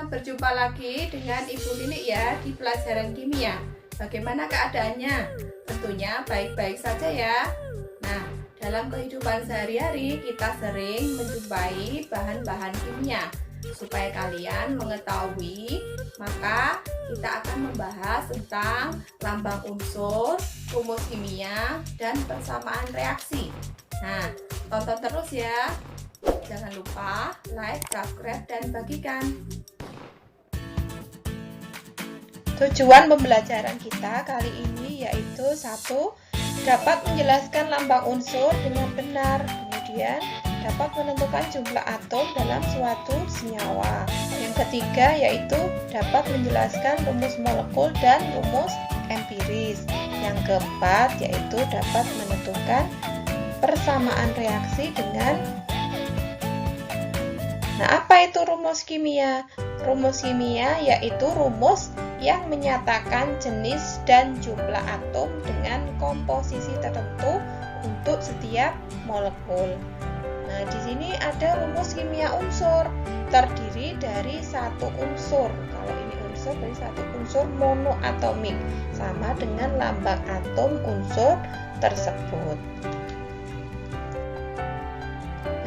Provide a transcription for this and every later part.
berjumpa lagi dengan Ibu Lilik ya di pelajaran kimia. Bagaimana keadaannya? Tentunya baik-baik saja ya. Nah, dalam kehidupan sehari-hari kita sering menjumpai bahan-bahan kimia. Supaya kalian mengetahui, maka kita akan membahas tentang lambang unsur, rumus kimia, dan persamaan reaksi. Nah, tonton terus ya. Jangan lupa like, subscribe, dan bagikan. Tujuan pembelajaran kita kali ini yaitu 1. Dapat menjelaskan lambang unsur dengan benar. Kemudian dapat menentukan jumlah atom dalam suatu senyawa. Yang ketiga yaitu dapat menjelaskan rumus molekul dan rumus empiris. Yang keempat yaitu dapat menentukan persamaan reaksi dengan. Nah, apa itu rumus kimia? Rumus kimia yaitu rumus yang menyatakan jenis dan jumlah atom dengan komposisi tertentu untuk setiap molekul. Nah, di sini ada rumus kimia unsur, terdiri dari satu unsur. Kalau ini unsur, berarti satu unsur monoatomik, sama dengan lambang atom unsur tersebut.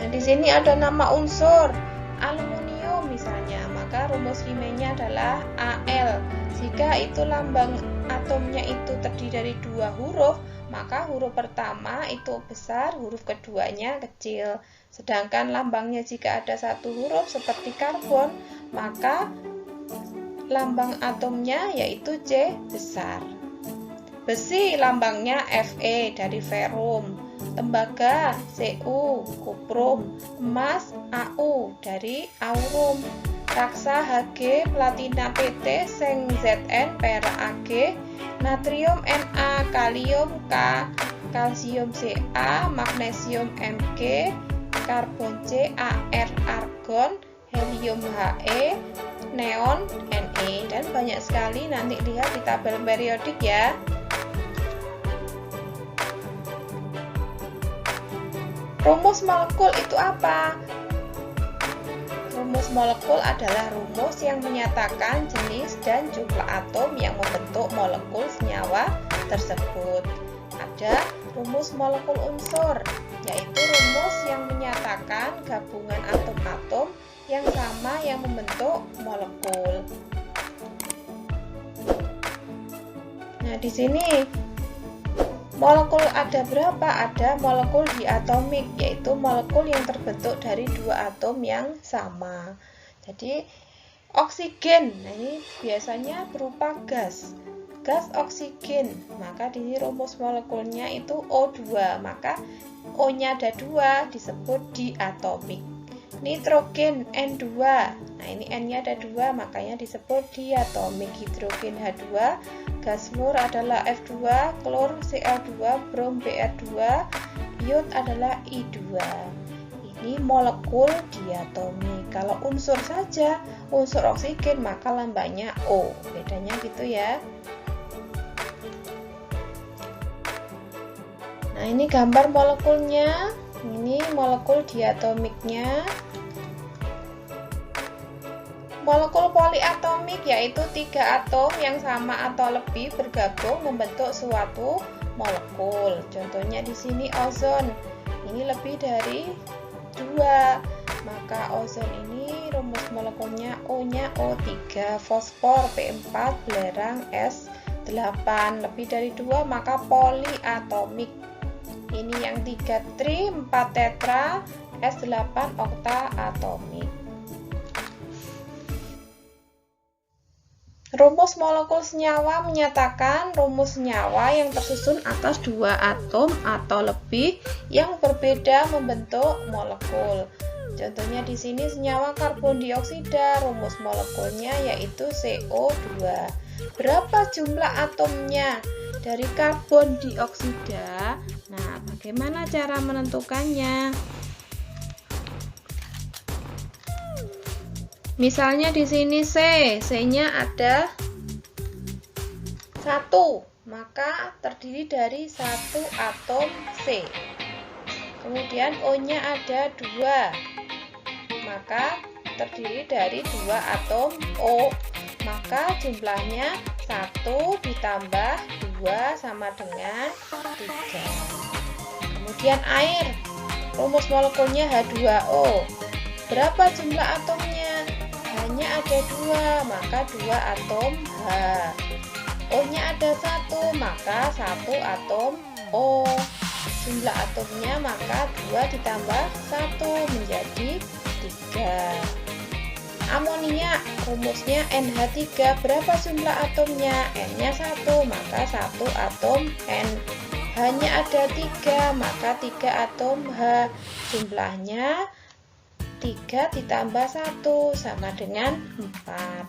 Nah, di sini ada nama unsur, aluminium misalnya, maka rumus kimianya adalah Al. Jika itu lambang atomnya itu terdiri dari 2 huruf, maka huruf pertama itu besar, huruf keduanya kecil. Sedangkan lambangnya jika ada 1 huruf seperti karbon, maka lambang atomnya yaitu C besar. Besi lambangnya Fe dari ferum, tembaga Cu, kuprum, emas Au dari aurum, raksa Hg, platina Pt, seng Zn, perak Ag, natrium Na, kalium K, kalsium Ca, magnesium Mg, karbon C, Ar, argon, helium He, neon Ne, dan banyak sekali. Nanti lihat di tabel periodik ya. Rumus molekul itu apa? Rumus molekul adalah rumus yang menyatakan jenis dan jumlah atom yang membentuk molekul senyawa tersebut. Ada rumus molekul unsur, yaitu rumus yang menyatakan gabungan atom-atom yang sama yang membentuk molekul. Nah, di sini molekul ada berapa? Ada molekul diatomik, yaitu molekul yang terbentuk dari 2 atom yang sama. Jadi oksigen, nah ini biasanya berupa gas oksigen, maka di sini rumus molekulnya itu O2, maka O-nya ada 2 disebut diatomik. Nitrogen N2, nah ini N-nya ada 2 makanya disebut diatomik. Hidrogen H2, gas mur adalah F2, klor Cl2, brom Br2, iod adalah I2. Ini molekul diatomik. Kalau unsur saja, unsur oksigen, maka lambangnya O. Bedanya gitu ya. Nah, ini gambar molekulnya. Ini molekul diatomiknya. Molekul poliatomik yaitu 3 atom yang sama atau lebih bergabung membentuk suatu molekul. Contohnya di sini ozon. Ini lebih dari 2. Maka ozon ini rumus molekulnya O-nya O3, fosfor P4, belerang S8. Lebih dari 2 maka poliatomik. Ini yang 3 tri, 4 tetra, S8 okta atomik. Rumus molekul senyawa menyatakan rumus senyawa yang tersusun atas 2 atom atau lebih yang berbeda membentuk molekul. Contohnya di sini senyawa karbon dioksida, rumus molekulnya yaitu CO2. Berapa jumlah atomnya dari karbon dioksida? Nah, bagaimana cara menentukannya? Misalnya di sini C-nya ada 1, maka terdiri dari 1 atom C. Kemudian O-nya ada 2, maka terdiri dari 2 atom O. Maka jumlahnya 1 ditambah 2 sama dengan 3. Kemudian air. Rumus molekulnya H2O. Berapa jumlah atomnya? Hanya ada 2, maka 2 atom H. O-nya ada 1, maka 1 atom O. Jumlah atomnya maka 2 ditambah 1 menjadi 3. Amoniak, rumusnya NH3. Berapa jumlah atomnya? N-nya 1, maka 1 atom N. Hanya ada 3, maka 3 atom H. Jumlahnya 3 ditambah 1 sama dengan 4.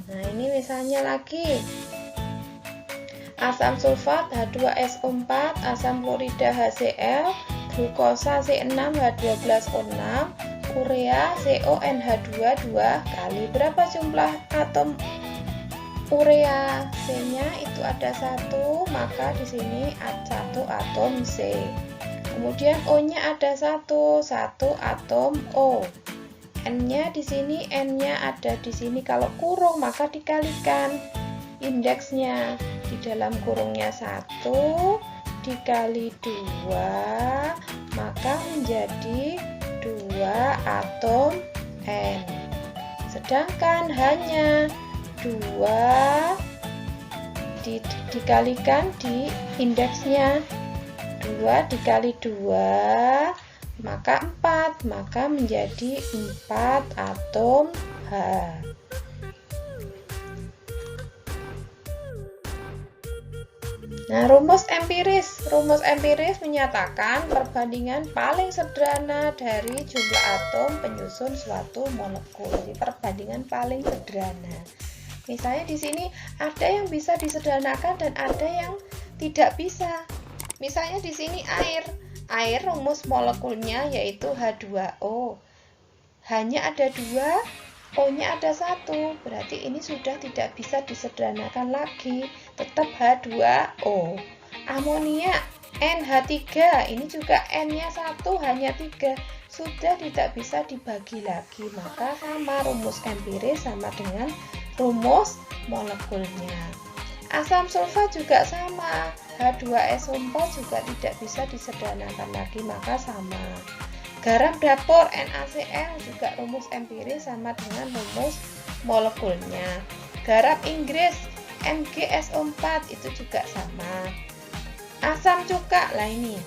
Nah, ini misalnya lagi. Asam sulfat H2SO4, asam klorida HCl, glukosa C6H12O6, urea CONH2 2 kali. Berapa jumlah atom urea? C-nya itu ada 1, maka di sini ada 1 atom C. Kemudian O-nya ada 1 atom O. N-nya di sini, N-nya ada di sini. Kalau kurung maka dikalikan indeksnya. Di dalam kurungnya 1 dikali 2, maka menjadi 2 atom N. Sedangkan hanya 2 dikalikan di indeksnya. 2 dikali 2 maka 4, maka menjadi 4 atom H. Nah, rumus empiris menyatakan perbandingan paling sederhana dari jumlah atom penyusun suatu molekul. Jadi perbandingan paling sederhana. Misalnya di sini ada yang bisa disederhanakan dan ada yang tidak bisa. Misalnya di sini air. Air rumus molekulnya yaitu H2O. Hanya ada 2, O-nya ada 1, berarti ini sudah tidak bisa disederhanakan lagi, tetap H2O. Amoniak NH3, ini juga N-nya 1, hanya 3, sudah tidak bisa dibagi lagi, maka sama rumus empiris sama dengan rumus molekulnya. Asam sulfat juga sama, H2SO4 juga tidak bisa disederhanakan lagi, maka sama. Garam dapur NaCl juga rumus empiris sama dengan rumus molekulnya. Garam Inggris MgSO4 itu juga sama. Asam cuka, lah ini.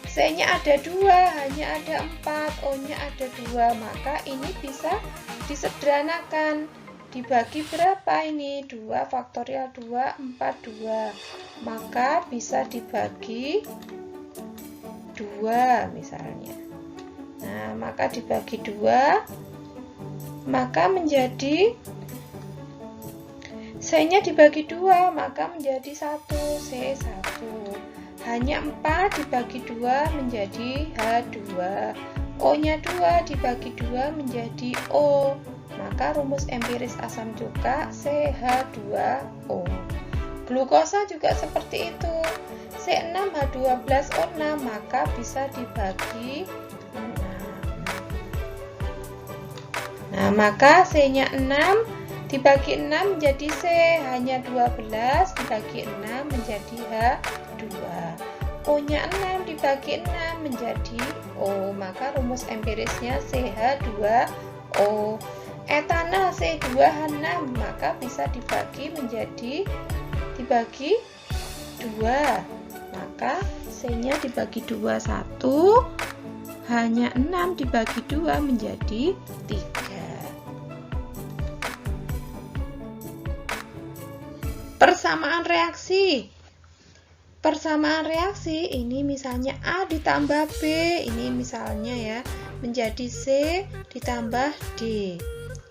C-nya ada 2, hanya ada 4, O-nya ada 2, maka ini bisa disederhanakan. Dibagi berapa ini? 2 faktorial 2, 4, 2. Maka bisa dibagi 2 misalnya. Nah, maka dibagi 2 maka menjadi C-nya dibagi 2 maka menjadi 1, C1. Hanya 4 dibagi 2 menjadi H2. O-nya 2 dibagi 2 menjadi O. Maka rumus empiris asam cuka CH2O. Glukosa juga seperti itu. C6H12O6 maka bisa dibagi 6. Nah, maka C-nya 6 dibagi 6 menjadi C, hanya 12 dibagi 6 menjadi H2. O-nya 6 dibagi 6 menjadi O, maka rumus empirisnya CH2O. Etanol C2H6 maka bisa dibagi 2, maka C-nya dibagi 2 1, hanya 6 dibagi 2 menjadi 3. Persamaan reaksi ini misalnya A ditambah B, ini misalnya ya, menjadi C ditambah D.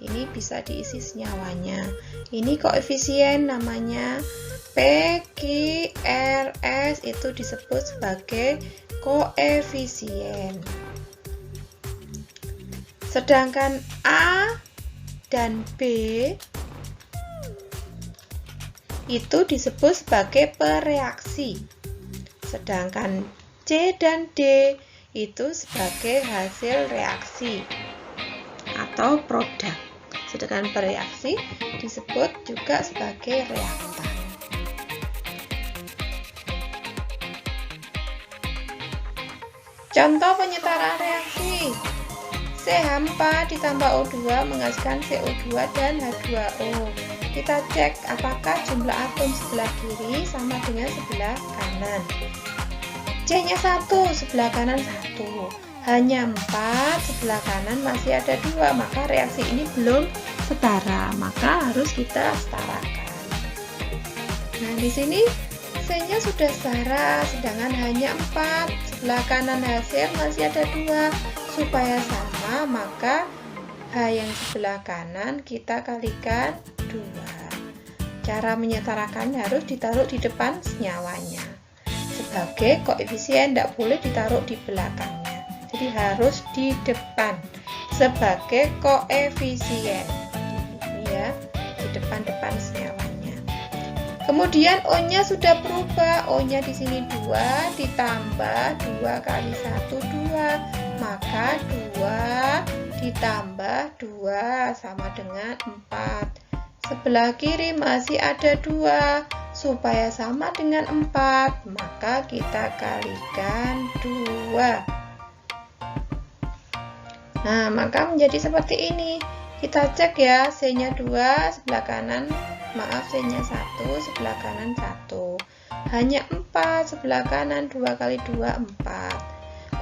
Ini bisa diisi senyawanya. Ini koefisien namanya PQRS, itu disebut sebagai koefisien. Sedangkan A dan B itu disebut sebagai pereaksi. Sedangkan C dan D itu sebagai hasil reaksi. atau produk. Sedangkan bereaksi disebut juga sebagai reaktan. Contoh penyetaraan reaksi. CH4 ditambah O2 menghasilkan CO2 dan H2O. Kita cek apakah jumlah atom sebelah kiri sama dengan sebelah kanan. C-nya 1, sebelah kanan 1. Hanya 4, sebelah kanan masih ada 2, maka reaksi ini belum setara, maka harus kita setarakan. Nah, di sini C-nya sudah setara, sedangkan hanya 4, sebelah kanan hasil masih ada 2. Supaya sama, maka H yang sebelah kanan kita kalikan 2. Cara menyetarakan harus ditaruh di depan senyawanya. Sebagai koefisien tidak boleh ditaruh di belakangnya. Jadi harus di depan sebagai koefisien. Ini ya, di depan-depan senyawanya. Kemudian O-nya sudah berubah. O-nya di sini 2 ditambah 2 kali 1 2. Maka 2 ditambah 2 sama dengan 4. Sebelah kiri masih ada 2. Supaya sama dengan 4, maka kita kalikan 2. Nah, maka menjadi seperti ini. Kita cek ya, C-nya 2, sebelah kanan, maaf, C-nya 1, sebelah kanan 1. Hanya 4, sebelah kanan 2 kali 2, 4.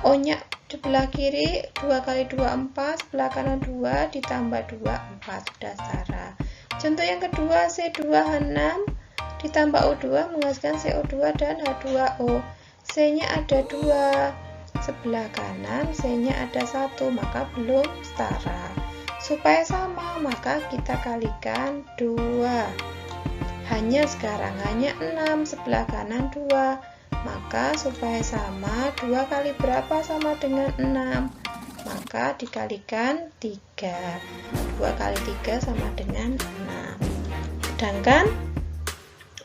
O-nya sebelah kiri 2 kali 2, 4, sebelah kanan 2 ditambah 2, 4, sudah setara. Contoh yang kedua, C2H6 ditambah O2 menghasilkan CO2 dan H2O. C-nya ada 2, sebelah kanan C-nya ada 1, maka belum setara. Supaya sama, maka kita kalikan 2. Hanya sekarang hanya 6, sebelah kanan 2. Maka supaya sama, 2 kali berapa sama dengan 6? Maka dikalikan 3. 2 kali 3 sama dengan 6. Sedangkan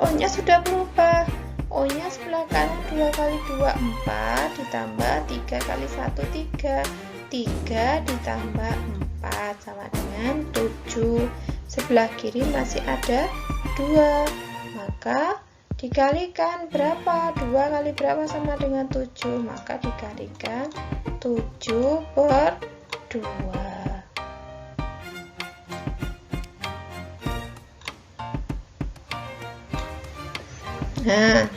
O-nya sudah berubah. O-nya sebelah kanan 2 kali 2, 4 ditambah 3 kali 1, 3. 3 ditambah 4 sama dengan 7. Sebelah kiri masih ada 2. Maka dikalikan berapa? 2 kali berapa sama dengan 7? Maka dikalikan 7 per 2. Nah,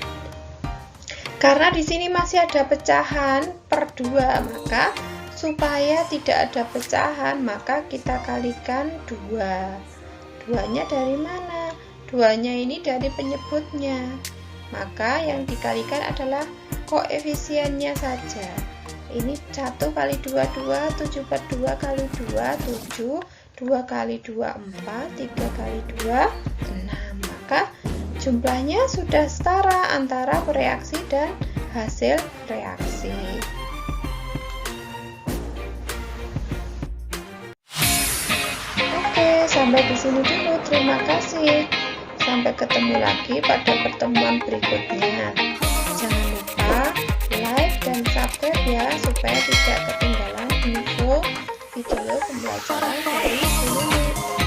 karena di sini masih ada pecahan per 2, maka supaya tidak ada pecahan, maka kita kalikan 2. 2-nya dari mana? 2-nya ini dari penyebutnya. Maka yang dikalikan adalah koefisiennya saja. Ini 1 kali 2, 2, 7 per 2 kali 2, 7. 2 kali 2, 4. 3 kali 2, 6. Maka jumlahnya sudah setara antara bereaksi dan hasil reaksi. Oke, sampai di sini dulu. Terima kasih. Sampai ketemu lagi pada pertemuan berikutnya. Jangan lupa like dan subscribe ya, supaya tidak ketinggalan info video pembelajaran dari Bu Lili.